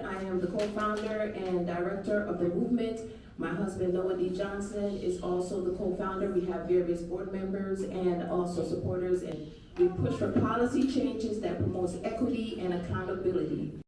I am the co-founder and director of the movement. My husband, Noah D. Johnson, is also the co-founder. We have various board members and also supporters, and we push for policy changes that promotes equity and accountability.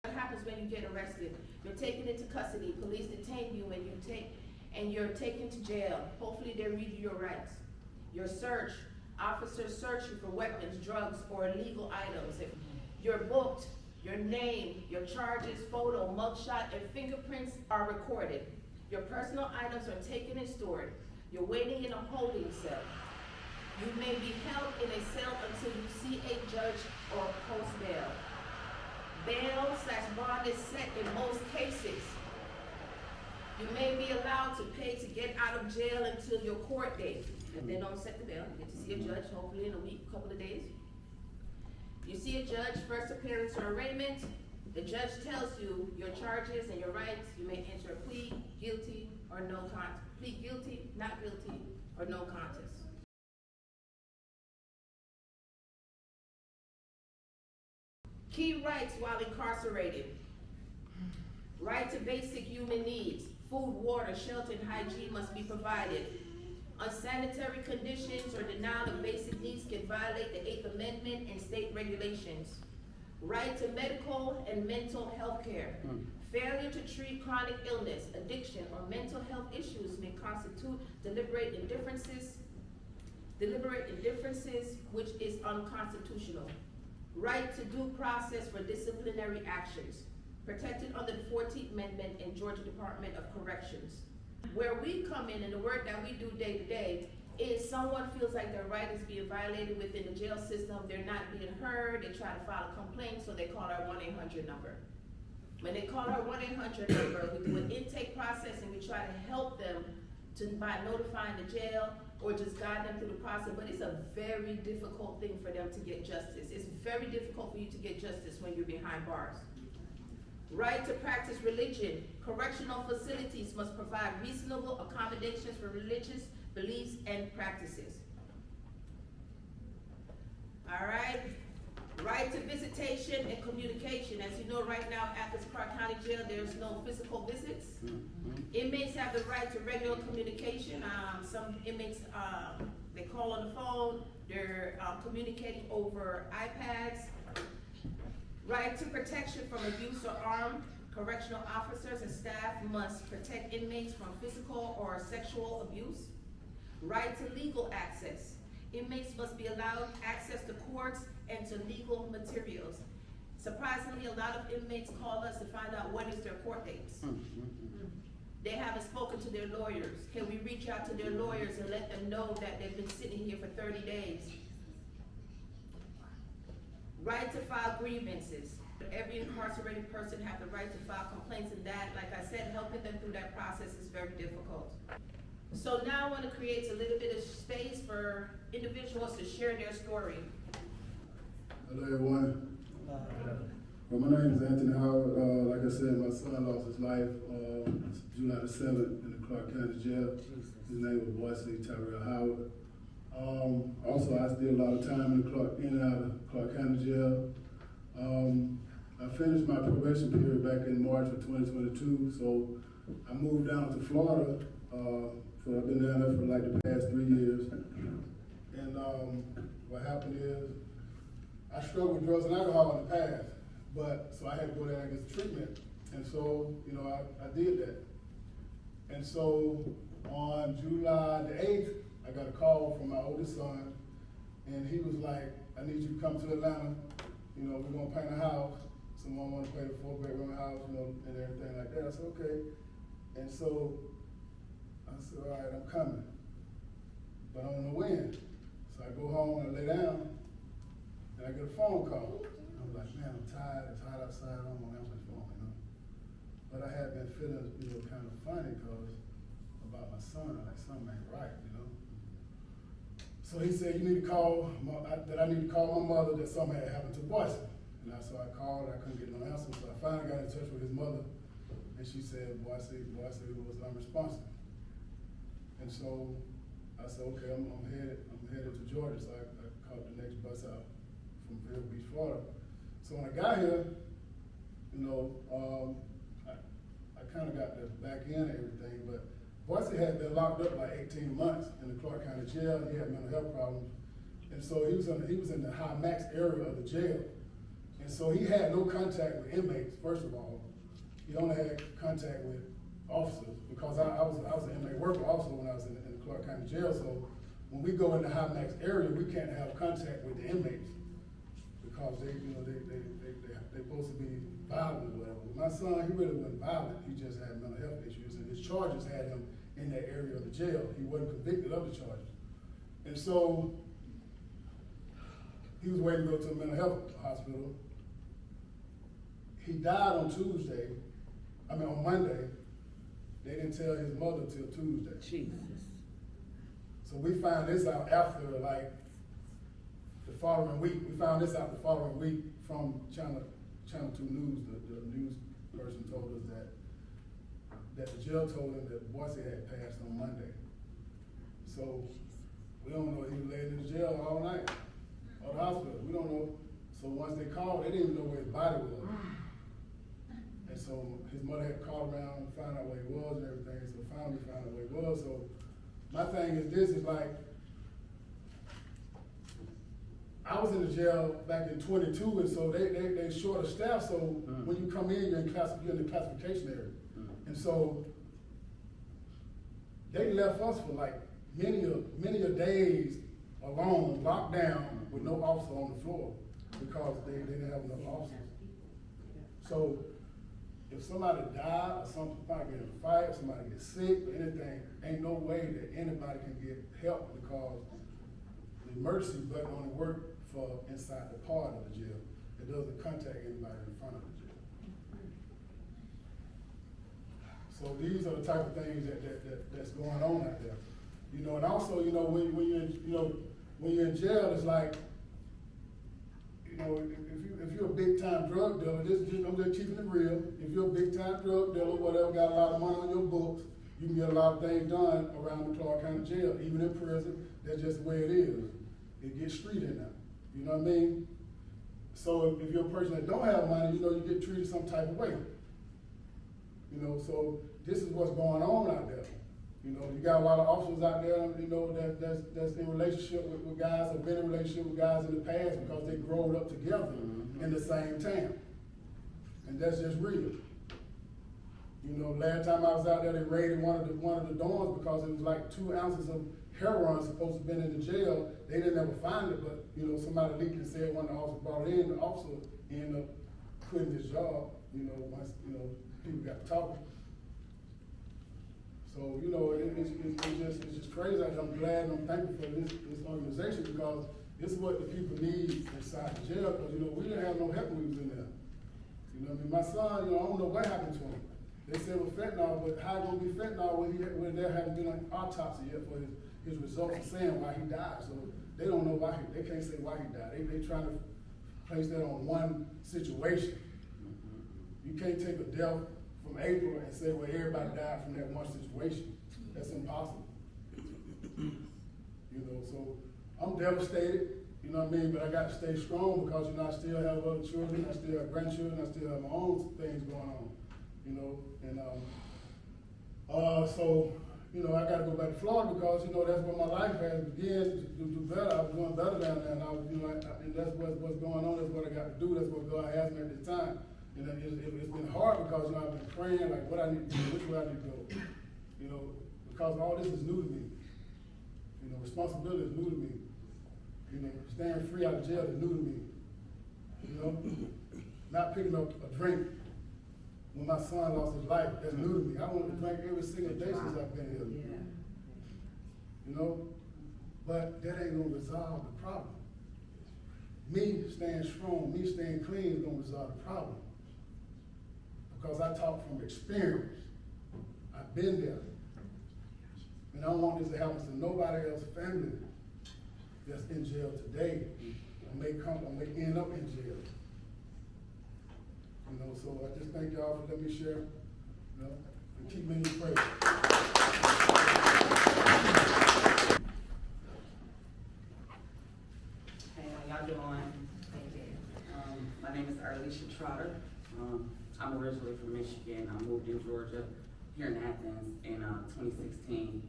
What happens when you get arrested? You're taken into custody. Police detain you and you're taken to jail. Hopefully they read you your rights. You're searched. Officers search you for weapons, drugs, or illegal items. If you're booked, your name, your charges, photo, mugshot, and fingerprints are recorded. Your personal items are taken and stored. You're waiting in a holding cell. You may be held in a cell until you see a judge or post bail. Bail/bond is set in most cases. You may be allowed to pay to get out of jail until your court date. If they don't set the bail, you get to see a judge, hopefully in a week, couple of days. You see a judge, first appearance or arraignment. The judge tells you your charges and your rights. You may enter a plea, guilty, or no contest. Plead guilty, not guilty, or no contest. Key rights while incarcerated. Right to basic human needs. Food, water, shelter, and hygiene must be provided. Unsanitary conditions or denial of basic needs can violate the 8th Amendment and state regulations. Right to medical and mental health care. Failure to treat chronic illness, addiction, or mental health issues may constitute deliberate indifferences, which is unconstitutional. Right to due process for disciplinary actions, protected under the 14th Amendment and Georgia Department of Corrections. Where we come in and the work that we do day to day is someone feels like their right is being violated within the jail system, they're not being heard, they try to file a complaint, so they call our 1-800 number. When they call our 1-800 number, we do an intake process and we try to help them by notifying the jail or just guide them through the process, but it's a very difficult thing for them to get justice. It's very difficult for you to get justice when you're behind bars. Right to practice religion. Correctional facilities must provide reasonable accommodations for religious beliefs and practices. All right. Right to visitation and communication. As you know, right now, Athens-Clarke County Jail, there's no physical visits. Inmates have the right to regular communication. Some inmates, they call on the phone, they're communicating over iPads. Right to protection from abuse or harm. Correctional officers and staff must protect inmates from physical or sexual abuse. Right to legal access. Inmates must be allowed access to courts and to legal materials. Surprisingly, a lot of inmates call us to find out what is their court dates. They haven't spoken to their lawyers. Can we reach out to their lawyers and let them know that they've been sitting here for 30 days? Right to file grievances. Every incarcerated person has the right to file complaints, and that, like I said, helping them through that process is very difficult. So now I want to create a little bit of space for individuals to share their story. Hello everyone. Well, my name is Anthony Howard. Like I said, my son lost his life July the 7th in the Clarke County Jail. His name was Boyce Howard. Also, I did a lot of time in and out of Clarke County Jail. I finished my probation period back in March of 2022, so I moved down to Florida. I've been down there for like the past 3 years. And what happened is, I struggled with drugs and alcohol in the past, so I had to go there and get treatment. And so, I did that. And so on July the 8th, I got a call from my oldest son, and he was like, I need you to come to Atlanta. We're gonna paint a house. Someone wanna paint a 4-bedroom house, and everything like that. I said, okay. And so I said, all right, I'm coming. But I don't know when. So I go home and I lay down, and I get a phone call. I'm like, man, I'm tired, it's hot outside, I don't want to answer the phone, But I had been feeling, kind of funny because about my son, like something ain't right, So he said, you need to call, that I need to call my mother that something had happened to Boyce. And so I called, I couldn't get no answer, so I finally got in touch with his mother, and she said, Boyce was unresponsive. And so I said, okay, I'm headed to Georgia, so I caught the next bus out from Vero Beach, Florida. So when I got here, you know, I kind of got the back end and everything, but Boyce had been locked up like 18 months in the Clarke County Jail. He had mental health problems, and so he was in the high max area of the jail, and so he had no contact with inmates. First of all, he only had contact with officers because I was an inmate worker also when I was in the Clarke County Jail. So when we go in the high max area, we can't have contact with the inmates because they're supposed to be violent or whatever. My son, he really wasn't violent. He just had mental health issues, and his charges had him in that area of the jail. He wasn't convicted of the charges, and so he was waiting to go to a mental health hospital. He died on on Monday. They didn't tell his mother till Tuesday. Jesus. So we found this out after like the following week. We found this out the following week from Channel 2 News. The news person told us that the jail told him that Boyce had passed on Monday. So we don't know, he was laid in the jail all night, or the hospital. We don't know. So once they called, they didn't even know where his body was. And so his mother had to call around and find out where he was and everything. So finally found out where he was. So my thing is this, is like, I was in the jail back in 22, and so they short of staff, so when you come in, you're in the classification area. And so they left us for like many a days alone, locked down with no officer on the floor because they didn't have enough officers. So if somebody died or somebody get in a fight, or somebody gets sick or anything, ain't no way that anybody can get help because the emergency button only works for inside the part of the jail. It doesn't contact anybody in front of the jail. So these are the type of things that's going on out there. You know, and also, you know, when you're in jail, it's like, you know, if you're a big time drug dealer, I'm just keeping it real. If you're a big time drug dealer, whatever, got a lot of money on your books, you can get a lot of things done around the Clarke County Jail. Even in prison, that's just the way it is. It gets street in there. You know what I mean? So if you're a person that don't have money, you know, you get treated some type of way. You know, so this is what's going on out there. You know, you got a lot of officers out there, you know, that's in relationship with guys, or been in relationship with guys in the past because they growed up together in the same town. And that's just real. You know, last time I was out there, they raided one of the dorms because it was like 2 ounces of heroin supposed to have been in the jail. They didn't ever find it, but you know, somebody leaked and said when the officer brought it in, the officer ended up quitting his job. You know, once people got to talking. So you know, it's just crazy. I'm glad and I'm thankful for this organization because this is what the people need inside the jail. Because you know, we didn't have no help when we was in there. You know what I mean? My son, you know, I don't know what happened to him. They said it was fentanyl, but how it gonna be fentanyl when there hasn't been an autopsy yet for his results of saying why he died? So they don't know why they can't say why he died. They trying to place that on one situation. You can't take a death from April and say, well, everybody died from that one situation. That's impossible. You know, so I'm devastated, you know what I mean? But I got to stay strong because, you know, I still have other children, I still have grandchildren, I still have my own things going on, you know? And so, you know, I got to go back to Florida because, you know, that's where my life has begun to do better. I was doing better down there, and I was, you know, and that's what's going on. That's what I got to do. That's what God has me at this time. And it's been hard because, you know, I've been praying, like, what I need to do, which way I need to go. You know, because all this is new to me. You know, responsibility is new to me. You know, staying free out of jail is new to me. You know, not picking up a drink when my son lost his life, that's new to me. I want to drink every single day since I've been here. Yeah. You know, but that ain't gonna resolve the problem. Me staying strong, me staying clean is gonna resolve the problem. Because I talk from experience. I've been there. And I don't want this to happen to nobody else's family that's in jail today or may end up in jail. You know, so I just thank y'all for letting me share, you know, and keep me in your prayers. Hey, how y'all doing? I'm originally from Michigan. I moved in Georgia, here in Athens in 2016.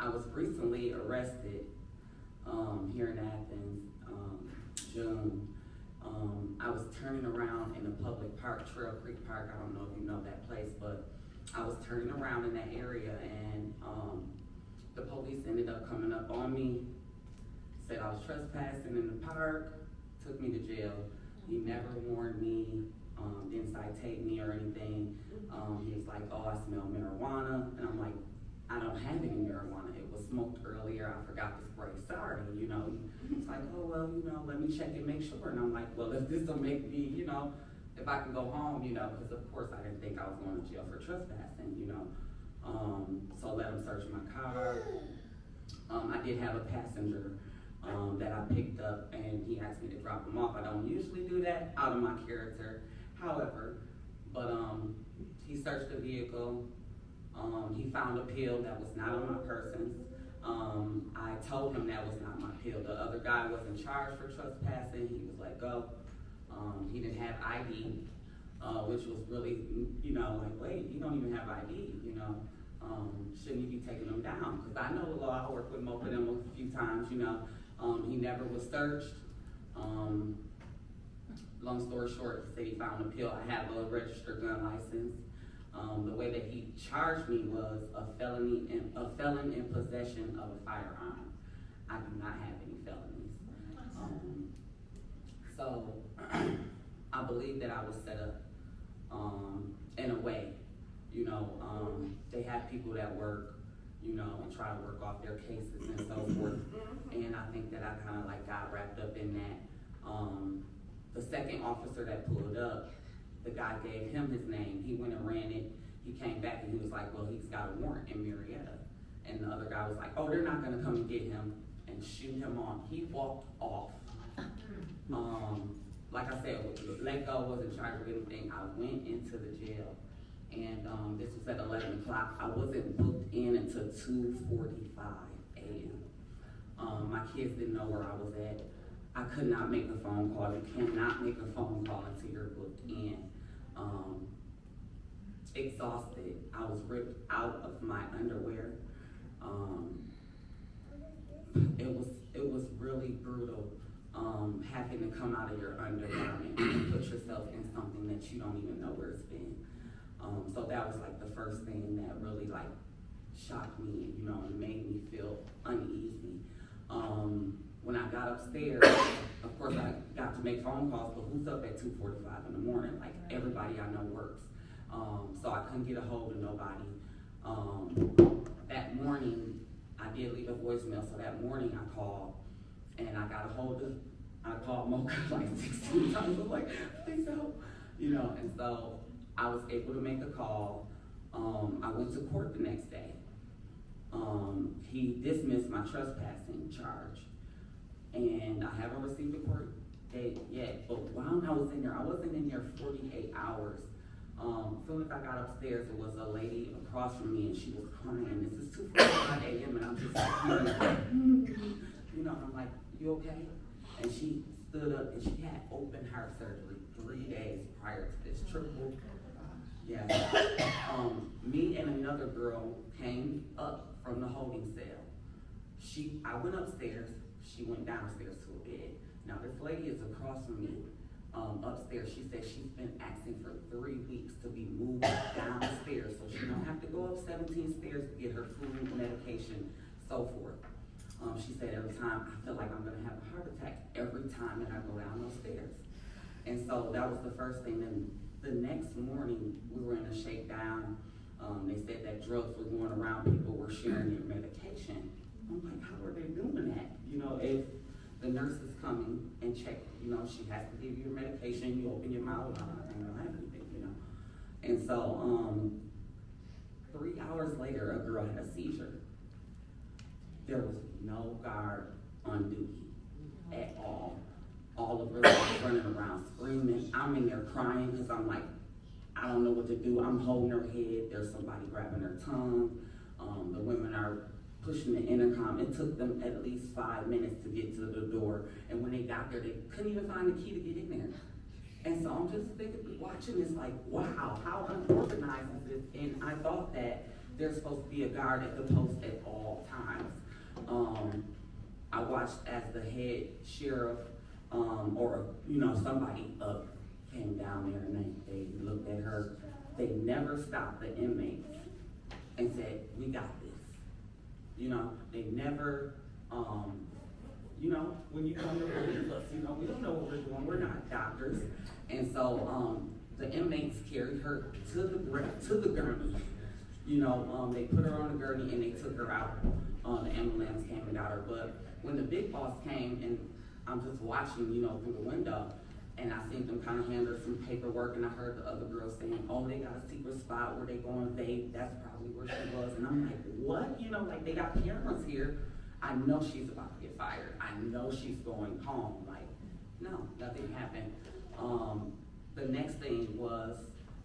I was recently arrested here in Athens, June. I was turning around in a public park, Trail Creek Park. I don't know if you know that place, but I was turning around in that area, and the police ended up coming up on me, said I was trespassing in the park, took me to jail. He never warned me, didn't citate me or anything. He was like, oh, I smell marijuana. And I'm like, I don't have any marijuana. It was smoked earlier. I forgot to spray. Sorry, you know. It's like, oh, well, you know, let me check and make sure. And I'm like, well, if this will make me, you know, if I can go home, you know, because of course I didn't think I was going to jail for trespassing, you know. So I let him search my car. I did have a passenger that I picked up, and he asked me to drop him off. I don't usually do that out of my character, however, but he searched the vehicle. He found a pill that was not on my person. I told him that was not my pill. The other guy wasn't charged for trespassing. He was let go. He didn't have ID, which was really, you know, like, wait, you don't even have ID, you know. Shouldn't you be taking them down? Because I know the law. I worked with both of them a few times, you know. He never was searched. Long story short, he said he found a pill. I have a registered gun license. The way that he charged me was a felon in possession of a firearm. I do not have any felonies. So I believe that I was set up in a way. You know, they have people that work, you know, and try to work off their cases and so forth. And I think that I kind of like got wrapped up in that. The second officer that pulled up, the guy gave him his name. He went and ran it. He came back and he was like, well, he's got a warrant in Marietta. And the other guy was like, oh, they're not gonna come and get him and shoot him on. He walked off. Like I said, let go, wasn't charged with anything. I went into the jail, and this was at 11 o'clock. I wasn't booked in until 2:45 a.m. My kids didn't know where I was at. I could not make a phone call. You cannot make a phone call until you're booked in. Exhausted. I was ripped out of my underwear. It was really brutal. Having to come out of your undergarment and put yourself in something that you don't even know where it's been. So that was like the first thing that really like shocked me, you know, and made me feel uneasy. When I got upstairs, of course I got to make phone calls, but who's up at 2:45 in the morning? Like everybody I know works. So I couldn't get a hold of nobody. That morning, I did leave a voicemail, so that morning I called, and I got a hold of, I called Mocha like 16 times. I was like, please help, you know, and so I was able to make a call. I went to court the next day. He dismissed my trespassing charge, and I haven't received a court date yet, but while I was in there, I wasn't in there 48 hours. As soon as I got upstairs, there was a lady across from me, and she was crying. This is 2:45 a.m., and I'm just like, you know, I'm like, you okay? And she stood up, and she had open heart surgery 3 days prior to this triple. Yeah. Me and another girl came up from the holding cell. I went upstairs, she went downstairs to a bed. Now this lady is across from me. Upstairs, she said she's been asking for 3 weeks to be moved downstairs so she don't have to go up 17 stairs to get her food, medication, so forth. She said every time I feel like I'm gonna have a heart attack every time that I go down those stairs. And so that was the first thing. Then the next morning we were in a shakedown. They said that drugs were going around, people were sharing their medication. I'm like, how are they doing that? You know, if the nurse is coming and check, you know, she has to give you your medication, you open your mouth, I don't have anything, you know. And so 3 hours later, a girl had a seizure. There was no guard on duty at all. All of her was running around screaming. I'm in there crying because I'm like, I don't know what to do. I'm holding her head. There's somebody grabbing her tongue. The women are pushing the intercom. It took them at least 5 minutes to get to the door. And when they got there, they couldn't even find the key to get in there. And so I'm just thinking, watching this like, wow, how unorganized is this? And I thought that there's supposed to be a guard at the post at all times. I watched as the head sheriff, or, you know, somebody up came down there and they looked at her. They never stopped the inmates and said, we got this. You know, they never, you know, when you come to relieve us, you know, we don't know what we're doing, we're not doctors. And so, the inmates carried her to the gurney. You know, they put her on the gurney and they took her out. The ambulance came and got her. But when the big boss came, and I'm just watching, you know, through the window, and I seen them kind of hand her some paperwork, and I heard the other girls saying, oh, they got a secret spot where they go and vape, that's probably where she was. And I'm like, what? You know, like, they got cameras here. I know she's about to get fired. I know she's going home. Like, no, nothing happened. The next thing was,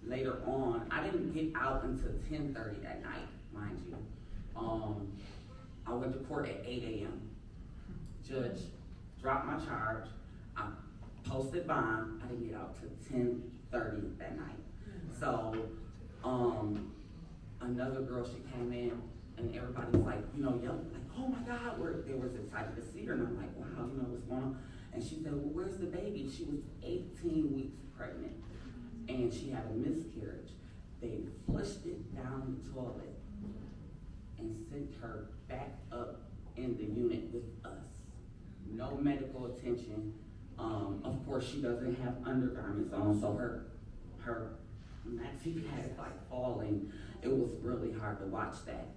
later on, I didn't get out until 10:30 that night, mind you. I went to court at 8 a.m. Judge dropped my charge. I posted bond. I didn't get out till 10:30 that night. So, another girl, she came in, and everybody was like, you know, yelling, like, oh my God, they was excited to see her, and I'm like, wow, you know what's going on? And she said, well, where's the baby? She was 18 weeks pregnant, and she had a miscarriage. They flushed it down the toilet and sent her back up in the unit with us. No medical attention. Of course, she doesn't have undergarments on, so her maxi pad is like falling. It was really hard to watch that.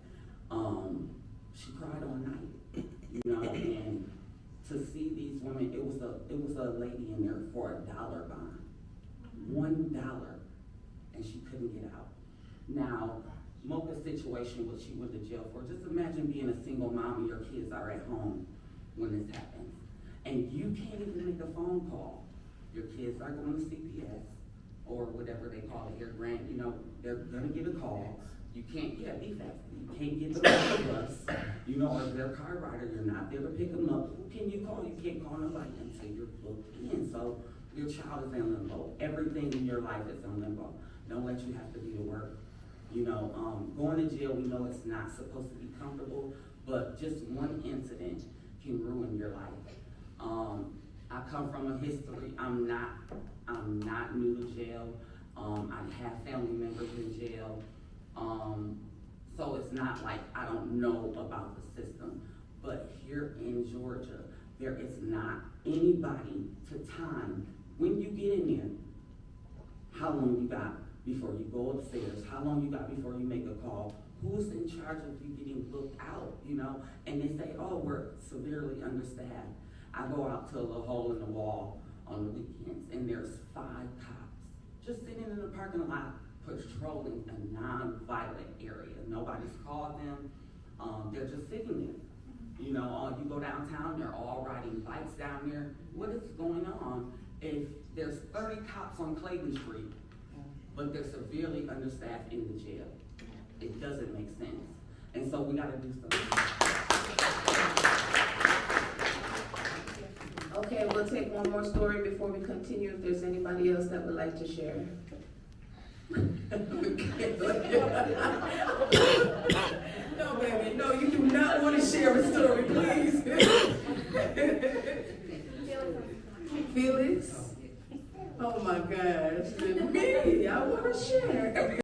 She cried all night, you know, and to see these women, it was a lady in there for $1 bond, $1, and she couldn't get out. Now, Mocha's situation, what she went to jail for, just imagine being a single mom and your kids are at home when this happens. And you can't even make a phone call. Your kids are going to CPS or whatever they call it here, Grant, you know, they're gonna get a call. You can't get a defect. You can't get the bus, you know, or if they're a car rider, you're not there to pick them up. Who can you call? You can't call nobody until you're booked in. So your child is in limbo. Everything in your life is in limbo. Don't let you have to be to work. You know, going to jail, we know it's not supposed to be comfortable, but just one incident can ruin your life. I come from a history. I'm not new to jail. I have family members in jail. So it's not like I don't know about the system. But here in Georgia, there is not anybody to time when you get in there, how long you got before you go upstairs, how long you got before you make a call, who's in charge of you getting booked out, you know? And they say, oh, we're severely understaffed. I go out to a little hole in the wall on the weekends, and there's 5 cops just sitting in the parking lot patrolling a non-violent area. Nobody's called them. They're just sitting there. You know, you go downtown, they're all riding bikes down there. What is going on? If there's 30 cops on Clayton Street, but they're severely understaffed in the jail, it doesn't make sense. And so we gotta do something. Okay, we'll take one more story before we continue, if there's anybody else that would like to share. No, baby, no, you do not want to share a story, please. Felix? Oh my gosh, me, I want to share.